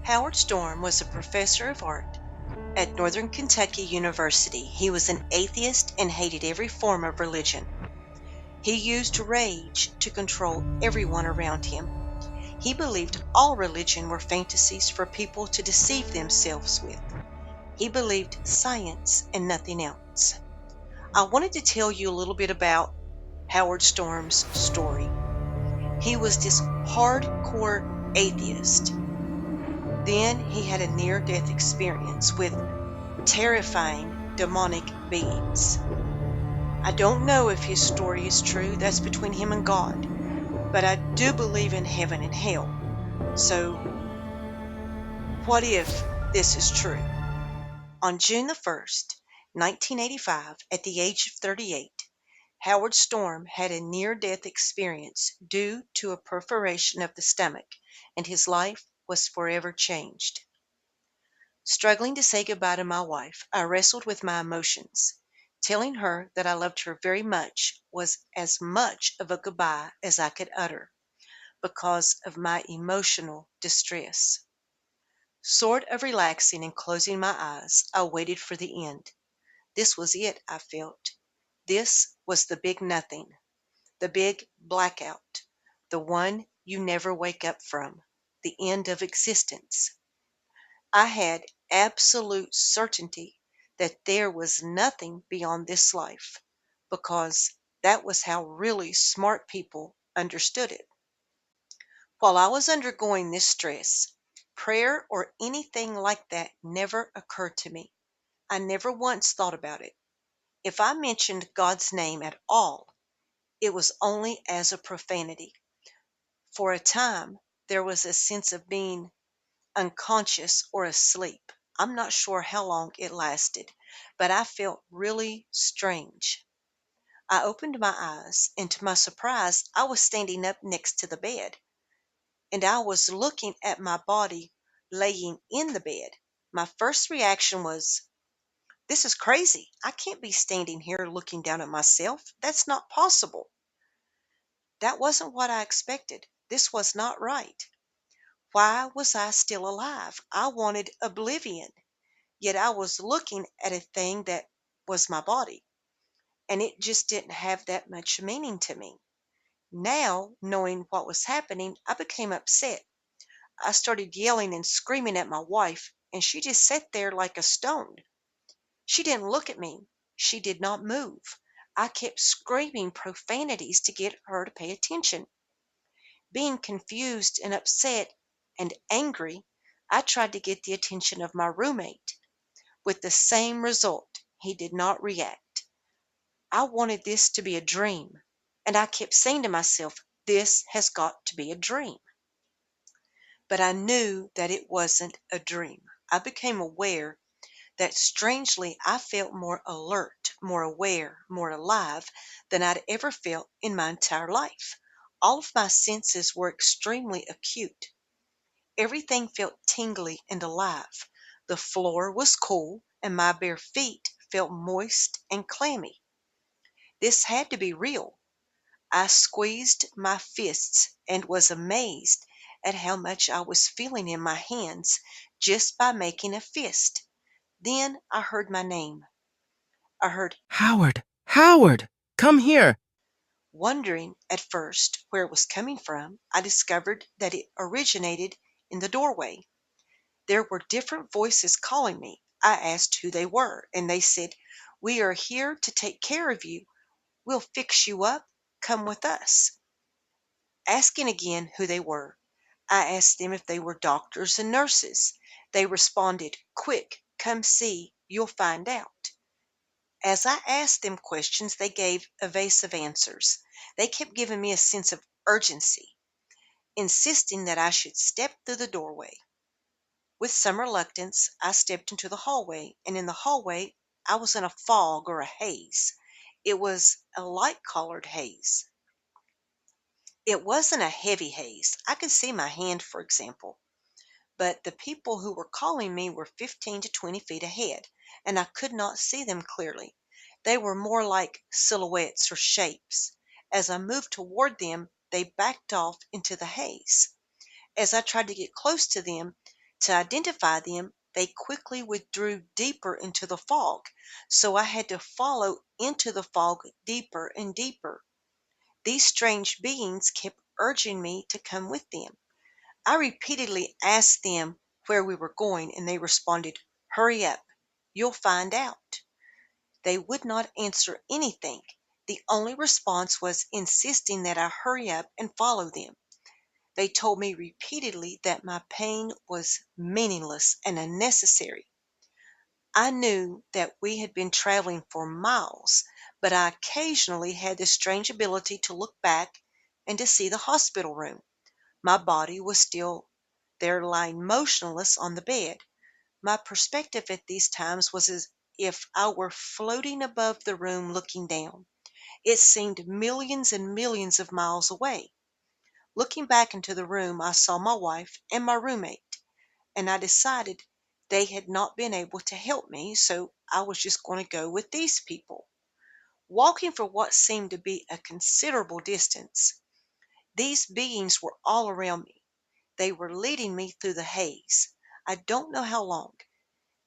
Howard Storm was a professor of art at Northern Kentucky University. He was an atheist and hated every form of religion. He used rage to control everyone around him. He believed all religion were fantasies for people to deceive themselves with. He believed science and nothing else. I wanted to tell you a little bit about Howard Storm's story. He was this hardcore atheist. Then he had a near-death experience with terrifying demonic beings. I don't know if his story is true, that's between him and God, but I do believe in heaven and hell. So, what if this is true? On June the 1st, 1985, at the age of 38, Howard Storm had a near-death experience due to a perforation of the stomach, and his life was forever changed. Struggling to say goodbye to my wife, I wrestled with my emotions. Telling her that I loved her very much was as much of a goodbye as I could utter, because of my emotional distress. Sort of relaxing and closing my eyes, I waited for the end. This was it, I felt. This was the big nothing, the big blackout, the one you never wake up from, the end of existence. I had absolute certainty that there was nothing beyond this life, because that was how really smart people understood it. While I was undergoing this stress, prayer or anything like that never occurred to me. I never once thought about it. If I mentioned God's name at all, it was only as a profanity. For a time, there was a sense of being unconscious or asleep. I'm not sure how long it lasted, but I felt really strange. I opened my eyes, and to my surprise, I was standing up next to the bed, and I was looking at my body laying in the bed. My first reaction was, this is crazy. I can't be standing here looking down at myself. That's not possible. That wasn't what I expected. This was not right. Why was I still alive? I wanted oblivion. Yet I was looking at a thing that was my body, and it just didn't have that much meaning to me. Now, knowing what was happening, I became upset. I started yelling and screaming at my wife, and she just sat there like a stone. She didn't look at me. She did not move. I kept screaming profanities to get her to pay attention. Being confused and upset and angry, I tried to get the attention of my roommate. With the same result, he did not react. I wanted this to be a dream, and I kept saying to myself, this has got to be a dream. But I knew that it wasn't a dream. I became aware that strangely I felt more alert, more aware, more alive than I'd ever felt in my entire life. All of my senses were extremely acute. Everything felt tingly and alive. The floor was cool, and my bare feet felt moist and clammy. This had to be real. I squeezed my fists and was amazed at how much I was feeling in my hands just by making a fist. Then I heard my name. I heard, Howard! Howard! Come here! wondering at first where it was coming from. I discovered that it originated in the doorway. There were different voices calling me. I asked who they were, and they said, we are here to take care of you. We'll fix you up. Come with us. Asking again who they were, I asked them if they were doctors and nurses. They responded, quick, come see, you'll find out. As I asked them questions, they gave evasive answers. They kept giving me a sense of urgency, insisting that I should step through the doorway. With some reluctance, I stepped into the hallway, and in the hallway, I was in a fog or a haze. It was a light-colored haze. It wasn't a heavy haze. I could see my hand, for example, but the people who were calling me were 15 to 20 feet ahead, and I could not see them clearly. They were more like silhouettes or shapes. As I moved toward them, they backed off into the haze. As I tried to get close to them, To identify them, they quickly withdrew deeper into the fog, so I had to follow into the fog deeper and deeper. These strange beings kept urging me to come with them. I repeatedly asked them where we were going, and they responded, "Hurry up, you'll find out." They would not answer anything. The only response was insisting that I hurry up and follow them. They told me repeatedly that my pain was meaningless and unnecessary. I knew that we had been traveling for miles, but I occasionally had the strange ability to look back and to see the hospital room. My body was still there lying motionless on the bed. My perspective at these times was as if I were floating above the room looking down. It seemed millions and millions of miles away. Looking back into the room, I saw my wife and my roommate, and I decided they had not been able to help me, so I was just going to go with these people. Walking for what seemed to be a considerable distance, these beings were all around me. They were leading me through the haze. I don't know how long.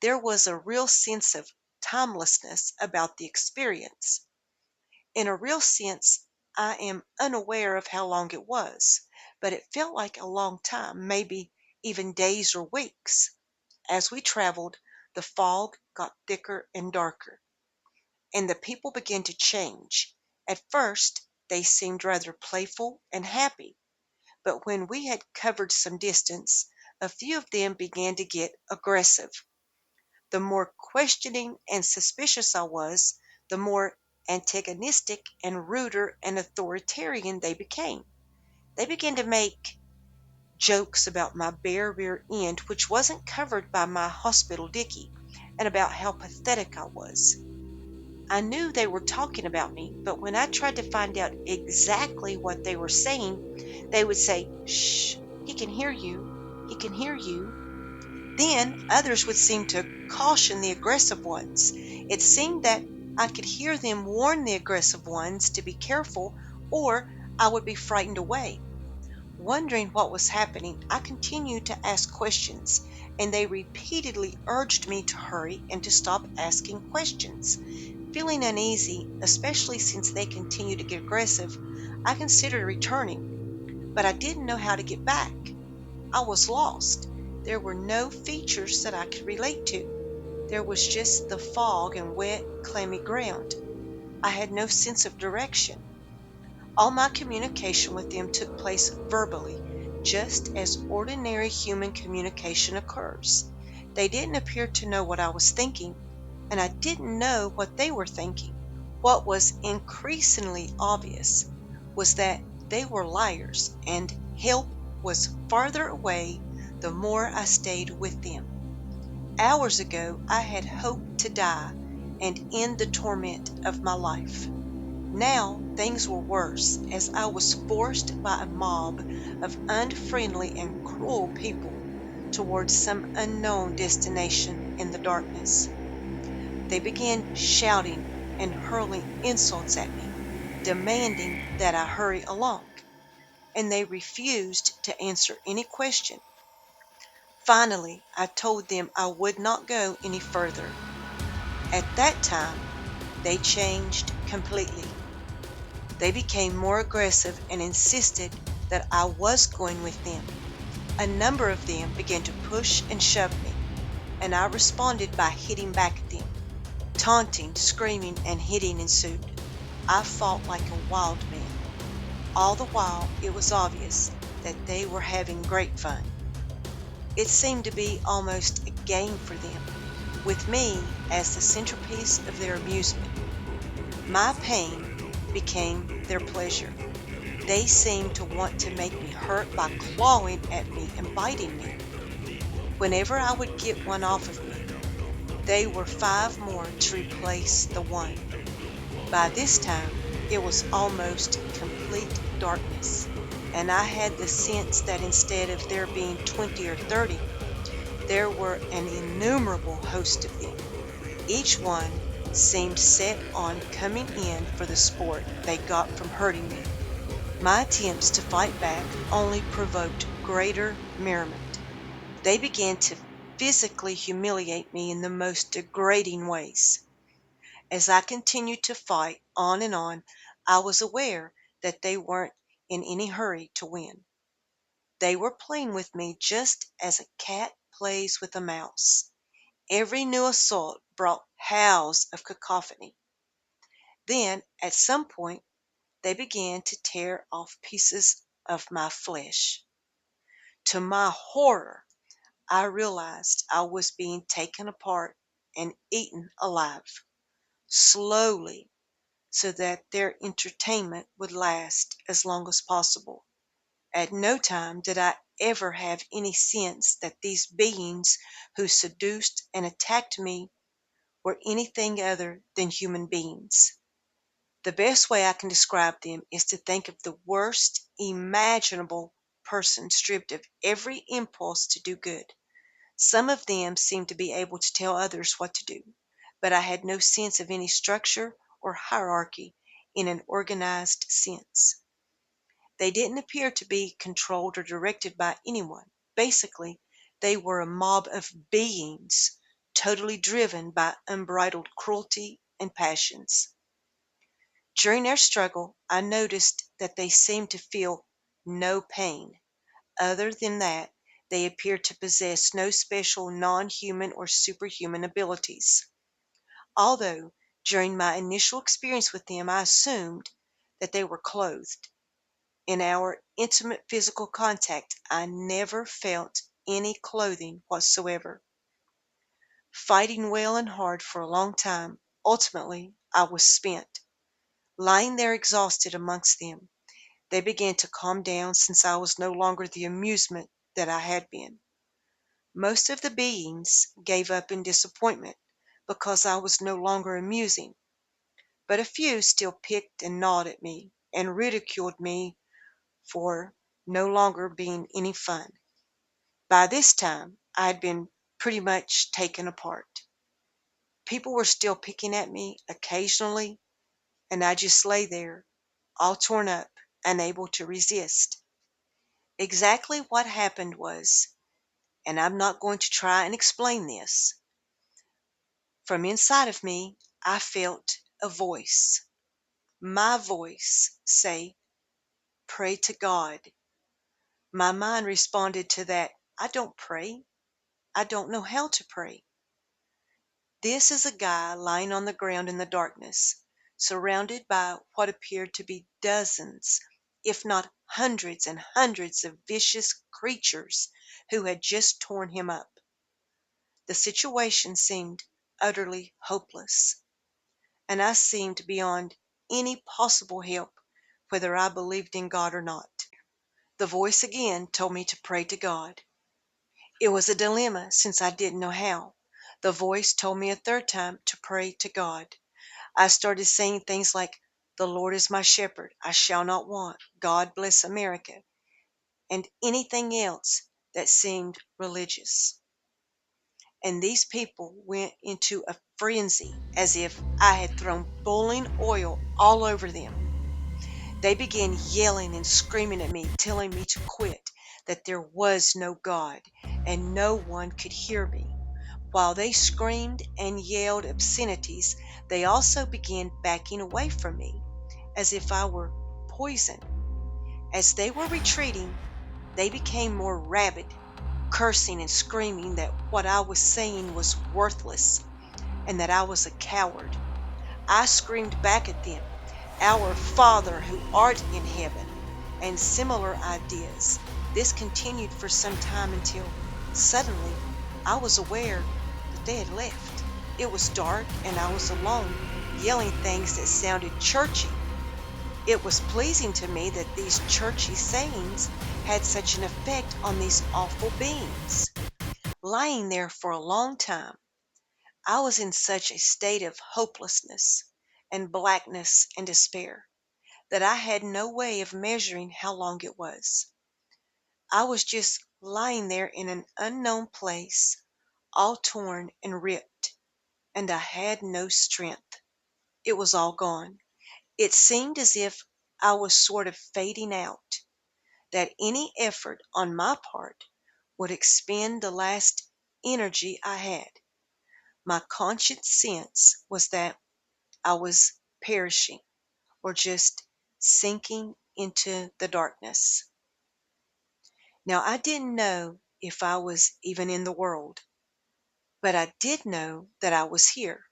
There was a real sense of timelessness about the experience. In a real sense, I am unaware of how long it was, but it felt like a long time, maybe even days or weeks. As we traveled, the fog got thicker and darker, and the people began to change. At first, they seemed rather playful and happy, but when we had covered some distance, a few of them began to get aggressive. The more questioning and suspicious I was, the more antagonistic and ruder and authoritarian they became. They began to make jokes about my bare rear end, which wasn't covered by my hospital dickie, and about how pathetic I was. I knew they were talking about me, but when I tried to find out exactly what they were saying, they would say, "Shh, he can hear you, he can hear you." Then others would seem to caution the aggressive ones. It seemed that I could hear them warn the aggressive ones to be careful, or I would be frightened away. Wondering what was happening, I continued to ask questions, and they repeatedly urged me to hurry and to stop asking questions. Feeling uneasy, especially since they continued to get aggressive, I considered returning, but I didn't know how to get back. I was lost. There were no features that I could relate to. There was just the fog and wet, clammy ground. I had no sense of direction. All my communication with them took place verbally, just as ordinary human communication occurs. They didn't appear to know what I was thinking, and I didn't know what they were thinking. What was increasingly obvious was that they were liars, and help was farther away the more I stayed with them. Hours ago, I had hoped to die and end the torment of my life. Now things were worse, as I was forced by a mob of unfriendly and cruel people towards some unknown destination in the darkness. They began shouting and hurling insults at me, demanding that I hurry along, and they refused to answer any question. Finally, I told them I would not go any further. At that time, they changed completely. They became more aggressive and insisted that I was going with them. A number of them began to push and shove me, and I responded by hitting back at them. Taunting, screaming, and hitting ensued. I fought like a wild man. All the while, it was obvious that they were having great fun. It seemed to be almost a game for them, with me as the centerpiece of their amusement. My pain became their pleasure. They seemed to want to make me hurt by clawing at me and biting me. Whenever I would get one off of me, they were 5 more to replace the one. By this time, it was almost complete darkness, and I had the sense that instead of there being 20 or 30, there were an innumerable host of them. Each one seemed set on coming in for the sport they got from hurting me. My attempts to fight back only provoked greater merriment. They began to physically humiliate me in the most degrading ways. As I continued to fight on and on, I was aware that they weren't in any hurry to win. They were playing with me just as a cat plays with a mouse. Every new assault brought howls of cacophony. Then, at some point, they began to tear off pieces of my flesh. To my horror, I realized I was being taken apart and eaten alive, slowly, so that their entertainment would last as long as possible. At no time did I ever have any sense that these beings who seduced and attacked me were anything other than human beings. The best way I can describe them is to think of the worst imaginable person stripped of every impulse to do good. Some of them seemed to be able to tell others what to do, but I had no sense of any structure or hierarchy in an organized sense. They didn't appear to be controlled or directed by anyone. Basically, they were a mob of beings totally driven by unbridled cruelty and passions. During their struggle, I noticed that they seemed to feel no pain. Other than that, they appeared to possess no special non-human or superhuman abilities. Although, during my initial experience with them, I assumed that they were clothed. In our intimate physical contact, I never felt any clothing whatsoever. Fighting well and hard for a long time, ultimately I was spent. Lying there exhausted amongst them, they began to calm down since I was no longer the amusement that I had been. Most of the beings gave up in disappointment because I was no longer amusing, but a few still picked and gnawed at me and ridiculed me for no longer being any fun. By this time, I had been pretty much taken apart. People were still picking at me occasionally, and I just lay there, all torn up, unable to resist. Exactly what happened was, and I'm not going to try and explain this, from inside of me, I felt a voice, my voice, say, "Pray to God." My mind responded to that, "I don't pray. I don't know how to pray." This is a guy lying on the ground in the darkness, surrounded by what appeared to be dozens, if not hundreds and hundreds of vicious creatures who had just torn him up. The situation seemed utterly hopeless, and I seemed beyond any possible help, whether I believed in God or not. The voice again told me to pray to God. It was a dilemma, since I didn't know how. The voice told me a third time to pray to God. I started saying things like, "The Lord is my shepherd, I shall not want. God bless America," and anything else that seemed religious. And these people went into a frenzy as if I had thrown boiling oil all over them. They began yelling and screaming at me, telling me to quit, that there was no God, and no one could hear me. While they screamed and yelled obscenities, they also began backing away from me, as if I were poison. As they were retreating, they became more rabid, cursing and screaming that what I was saying was worthless, and that I was a coward. I screamed back at them, "Our Father who art in heaven," and similar ideas. This continued for some time until, suddenly, I was aware that they had left. It was dark and I was alone, yelling things that sounded churchy. It was pleasing to me that these churchy sayings had such an effect on these awful beings. Lying there for a long time, I was in such a state of hopelessness and blackness and despair that I had no way of measuring how long it was. I was just lying there in an unknown place, all torn and ripped, and I had no strength. It was all gone. It seemed as if I was sort of fading out, that any effort on my part would expend the last energy I had. My conscious sense was that I was perishing or just sinking into the darkness. Now, I didn't know if I was even in the world, but I did know that I was here.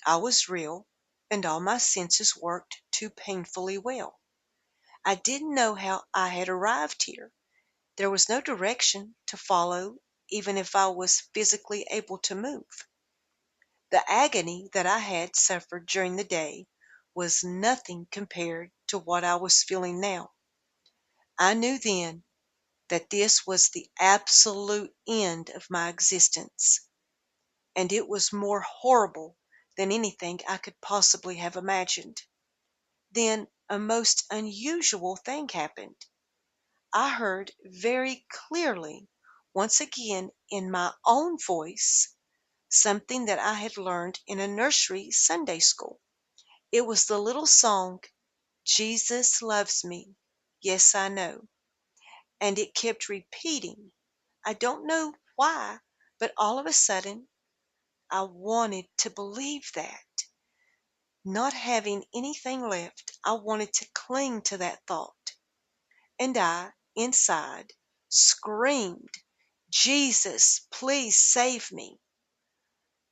I was real, and all my senses worked too painfully well. I didn't know how I had arrived here. There was no direction to follow, even if I was physically able to move. The agony that I had suffered during the day was nothing compared to what I was feeling now. I knew then that this was the absolute end of my existence, and it was more horrible than anything I could possibly have imagined. Then a most unusual thing happened. I heard very clearly, once again in my own voice, something that I had learned in a nursery Sunday school. It was the little song, Jesus Loves Me. Yes, I know. And it kept repeating. I don't know why, but all of a sudden, I wanted to believe that. Not having anything left, I wanted to cling to that thought. And I, inside, screamed, Jesus, please save me.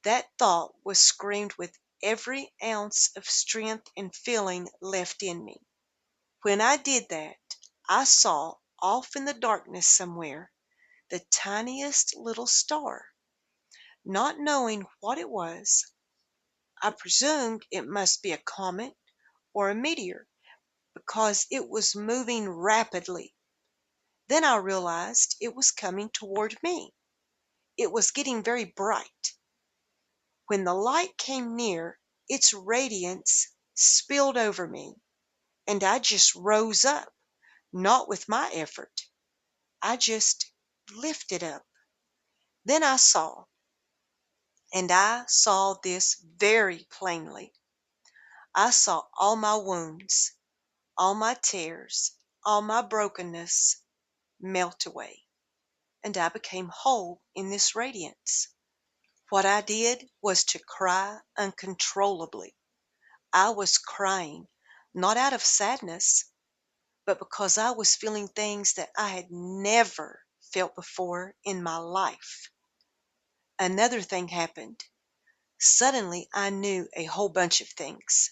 That thought was screamed with every ounce of strength and feeling left in me. When I did that, I saw off in the darkness somewhere the tiniest little star. Not knowing what it was, I presumed it must be a comet or a meteor because it was moving rapidly. Then I realized it was coming toward me. It was getting very bright. When the light came near, its radiance spilled over me, and I just rose up, not with my effort. I just lifted up. Then I saw this very plainly. I saw all my wounds, all my tears, all my brokenness melt away, and I became whole in this radiance. What I did was to cry uncontrollably. I was crying, not out of sadness, but because I was feeling things that I had never felt before in my life. Another thing happened. Suddenly, I knew a whole bunch of things.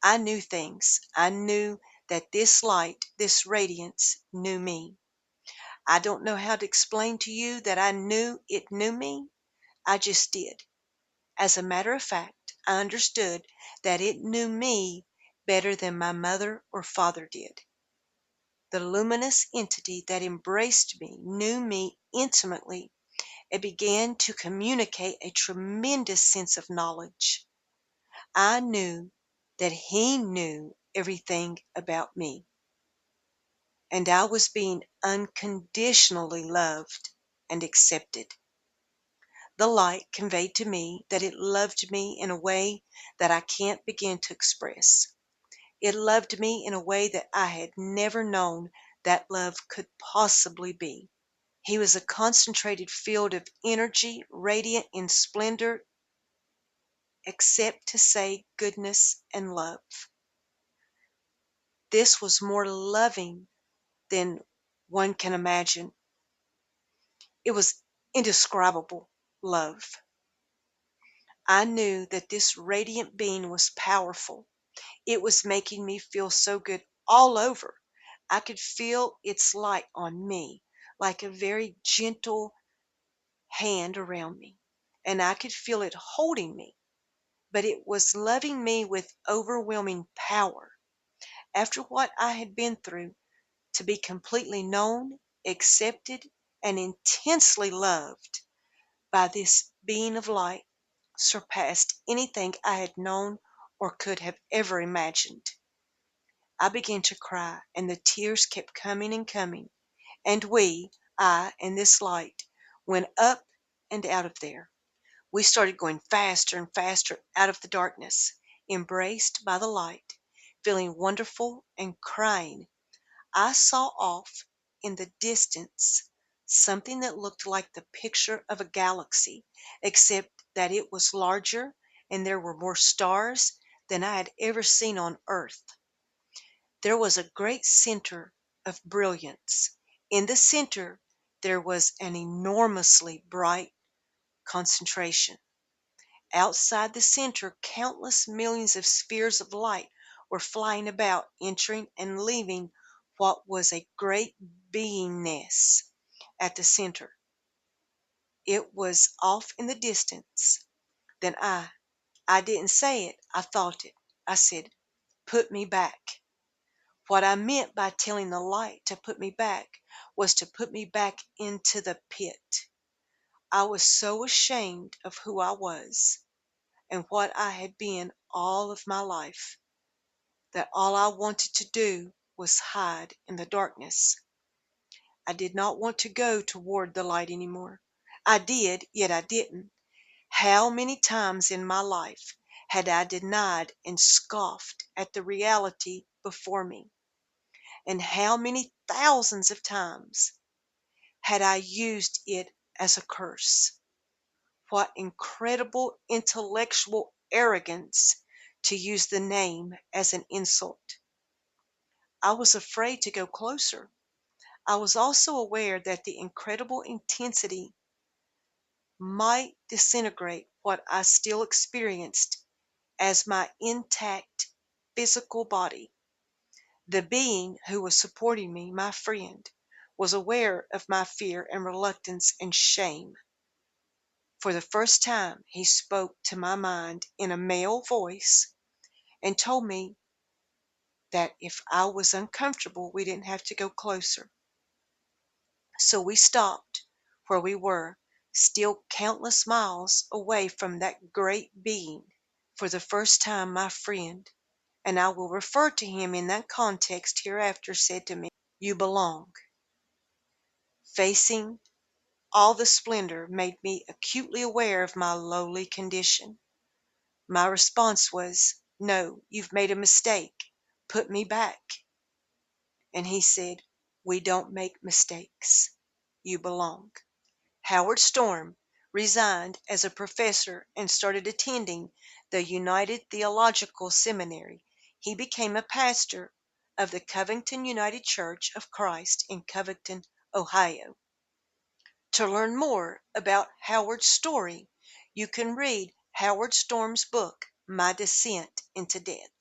I knew things. I knew that this light, this radiance, knew me. I don't know how to explain to you that I knew it knew me. I just did. As a matter of fact, I understood that it knew me better than my mother or father did. The luminous entity that embraced me knew me intimately and began to communicate a tremendous sense of knowledge. I knew that he knew everything about me, and I was being unconditionally loved and accepted. The light conveyed to me that it loved me in a way that I can't begin to express. It loved me in a way that I had never known that love could possibly be. He was a concentrated field of energy, radiant in splendor, except to say goodness and love. This was more loving than one can imagine. It was indescribable love. I knew that this radiant being was powerful. It was making me feel so good all over. I could feel its light on me, like a very gentle hand around me, and I could feel it holding me, but it was loving me with overwhelming power. After what I had been through, to be completely known, accepted, and intensely loved by this being of light surpassed anything I had known or could have ever imagined. I began to cry, and the tears kept coming and coming, and I and this light, went up and out of there. We started going faster and faster out of the darkness, embraced by the light, feeling wonderful and crying. I saw off in the distance something that looked like the picture of a galaxy, except that it was larger and there were more stars than I had ever seen on Earth. There was a great center of brilliance. In the center, there was an enormously bright concentration. Outside the center, countless millions of spheres of light were flying about, entering and leaving what was a great beingness at the center. It was off in the distance. Then I didn't say it, I thought it. I said, "Put me back." What I meant by telling the light to put me back was to put me back into the pit. I was so ashamed of who I was and what I had been all of my life that all I wanted to do was hide in the darkness. I did not want to go toward the light anymore. I did, yet I didn't. How many times in my life had I denied and scoffed at the reality before me? And how many thousands of times had I used it as a curse? What incredible intellectual arrogance to use the name as an insult. I was afraid to go closer. I was also aware that the incredible intensity might disintegrate what I still experienced as my intact physical body. The being who was supporting me, my friend, was aware of my fear and reluctance and shame. For the first time, he spoke to my mind in a male voice and told me that if I was uncomfortable, we didn't have to go closer. So we stopped where we were, still countless miles away from that great being. For the first time, my friend, and I will refer to him in that context hereafter, said to me, "You belong." Facing all the splendor made me acutely aware of my lowly condition. My response was, "No, you've made a mistake. Put me back." And he said, "We don't make mistakes. You belong." Howard Storm resigned as a professor and started attending the United Theological Seminary. He became a pastor of the Covington United Church of Christ in Covington, Ohio. To learn more about Howard's story, you can read Howard Storm's book, My Descent into Death.